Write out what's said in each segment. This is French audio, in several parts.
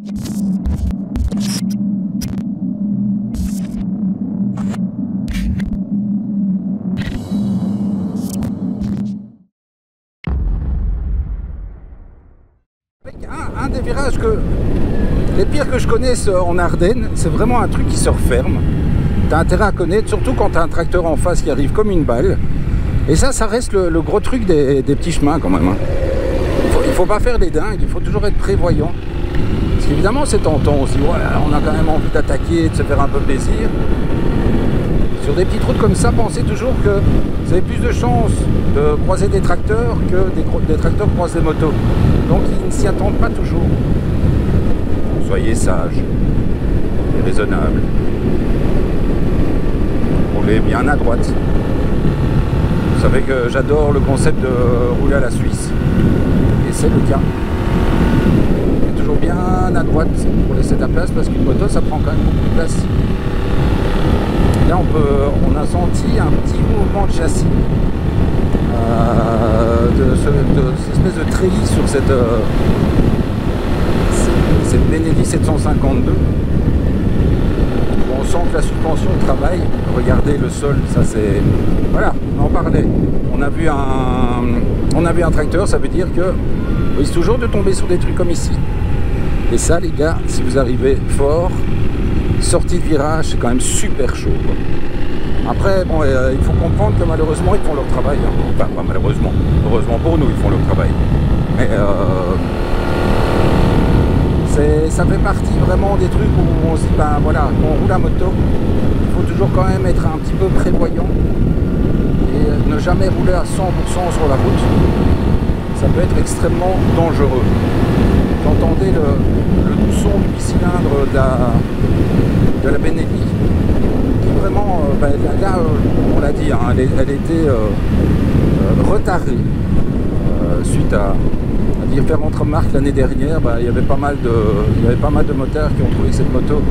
Un des virages les pires que je connaisse en Ardennes, c'est vraiment un truc qui se referme. T'as intérêt à connaître, surtout quand t'as un tracteur en face qui arrive comme une balle. Et ça reste le gros truc des petits chemins quand même. Hein. Il faut pas faire des dingues, il faut toujours être prévoyant. Parce qu'évidemment c'est tentant aussi, ouais, on a quand même envie d'attaquer, de se faire un peu plaisir. Sur des petites routes comme ça, pensez toujours que vous avez plus de chances de croiser des tracteurs que des tracteurs croisent des motos. Donc ils ne s'y attendent pas toujours. Soyez sages et raisonnables. Roulez bien à droite. Vous savez que j'adore le concept de rouler à la Suisse. Et c'est le cas. Et toujours bien à droite pour laisser ta place parce qu'une moto ça prend quand même beaucoup de place. Là on a senti un petit mouvement de châssis de cette espèce de treillis sur cette Benelli 752. On sent que la suspension travaille. Regardez le sol, ça c'est... Voilà, on en parlait. On a vu un tracteur, ça veut dire que on risque toujours de tomber sur des trucs comme ici. Et ça les gars, si vous arrivez fort, sortie de virage, c'est quand même super chaud, quoi. Après, bon, il faut comprendre que malheureusement, ils font leur travail. Hein. Enfin, pas malheureusement. Heureusement pour nous, ils font leur travail. Mais ça fait partie vraiment des trucs où on se dit, ben voilà, quand on roule à moto, il faut toujours quand même être un petit peu prévoyant et ne jamais rouler à 100% sur la route. Ça peut être extrêmement dangereux. Vous entendez le doux son du bicylindre de la Benelli. Vraiment, là, on l'a dit, hein, elle était retardée suite à différentes remarques l'année dernière. Il y avait pas mal de motards qui ont trouvé que cette moto,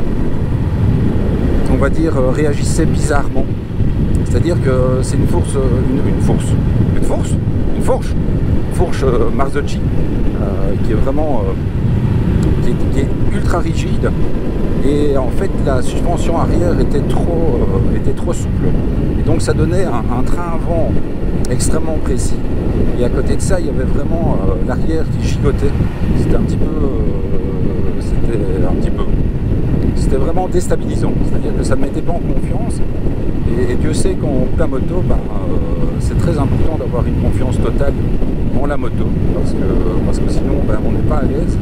on va dire, réagissait bizarrement. C'est-à-dire que c'est une fourche Marzocchi qui est vraiment qui est ultra rigide. Et en fait la suspension arrière était trop souple et donc ça donnait un train avant extrêmement précis, et à côté de ça il y avait vraiment l'arrière qui gigotait. C'était vraiment déstabilisant, c'est-à-dire que ça ne mettait pas en confiance, et Dieu sait qu'en roule à moto, c'est très important d'avoir une confiance totale en la moto, parce que sinon on n'est pas à l'aise,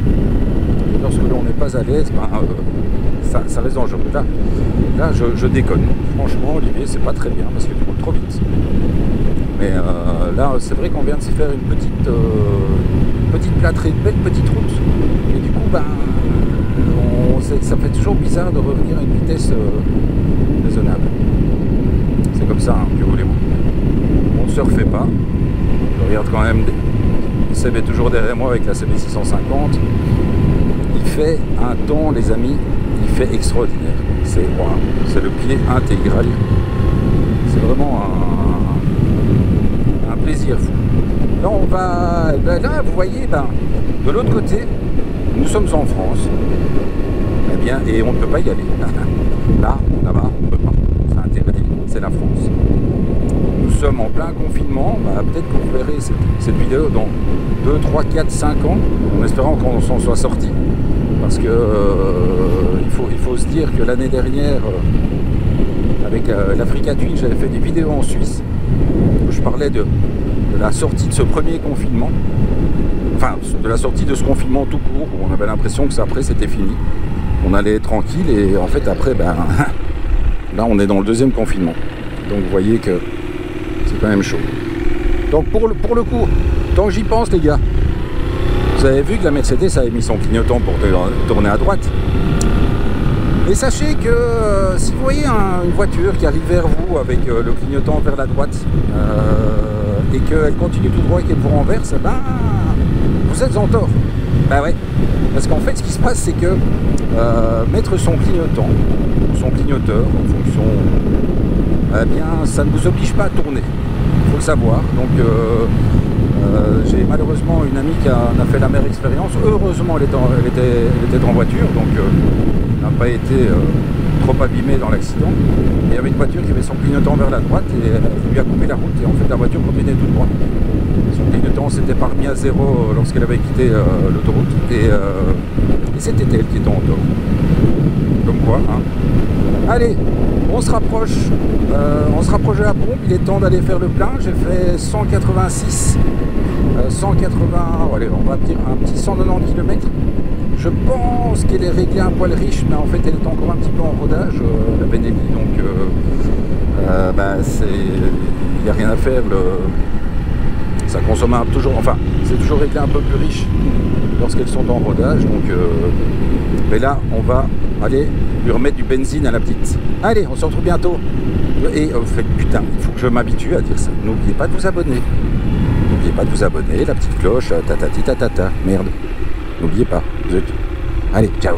et lorsque l'on n'est pas à l'aise, ça reste dangereux. Là je déconne. Franchement, Olivier, c'est pas très bien parce que tu roules trop vite. Mais là, c'est vrai qu'on vient de se faire une petite plâtrée, une belle petite route. Et du coup, ça fait toujours bizarre de revenir à une vitesse raisonnable. C'est comme ça, hein, que voulez-vous. On ne se refait pas. Je regarde quand même. Seb est toujours derrière moi avec la CB 650. Il fait un temps, les amis. Il fait extraordinaire, c'est le pied intégral, c'est vraiment un plaisir fou. Là on va, là vous voyez, de l'autre côté, nous sommes en France, eh bien, et on ne peut pas y aller. Là-bas, on ne peut pas, c'est interdit, c'est la France. Nous sommes en plein confinement, peut-être que vous verrez cette vidéo dans 2, 3, 4, 5 ans, en espérant qu'on s'en soit sorti. Parce que il faut se dire que l'année dernière, avec l'Africa Twin, j'avais fait des vidéos en Suisse où je parlais de la sortie de ce premier confinement, enfin de la sortie de ce confinement tout court, où on avait l'impression que après c'était fini, on allait tranquille, et en fait après, là on est dans le deuxième confinement. Donc vous voyez que c'est quand même chaud. Donc pour le coup, tant que j'y pense les gars, vous avez vu que la Mercedes avait mis son clignotant pour tourner à droite. Et sachez que si vous voyez une voiture qui arrive vers vous avec le clignotant vers la droite et qu'elle continue tout droit et qu'elle vous renverse, vous êtes en tort. Ouais. Parce qu'en fait ce qui se passe, c'est que mettre son clignotant, son clignoteur en fonction, ça ne vous oblige pas à tourner. Il faut le savoir. Donc J'ai malheureusement une amie qui en a fait la même expérience. Heureusement, elle était en voiture, donc n'a pas été trop abîmée dans l'accident. Il y avait une voiture qui avait son clignotant vers la droite et elle lui a coupé la route. Et en fait, la voiture continuait tout droit. Son clignotant s'était pas remis à zéro lorsqu'elle avait quitté l'autoroute. Et c'était elle qui était en tort. Comme quoi, hein. Allez, on se rapproche de la pompe. Il est temps d'aller faire le plein. J'ai fait 186, 180, allez, on va dire un petit 190 km. Je pense qu'elle est réglée un poil riche, mais en fait elle est encore un petit peu en rodage, la Benelli, donc il n'y a rien à faire. Ça consomme toujours, enfin c'est toujours réglé un peu plus riche lorsqu'elles sont en rodage, donc mais là on va aller lui remettre du benzine à la petite. Allez, on se retrouve bientôt. Et putain, il faut que je m'habitue à dire ça. N'oubliez pas de vous abonner. N'oubliez pas de vous abonner, la petite cloche, tatati tatata. Merde. N'oubliez pas. Zut. Allez, ciao.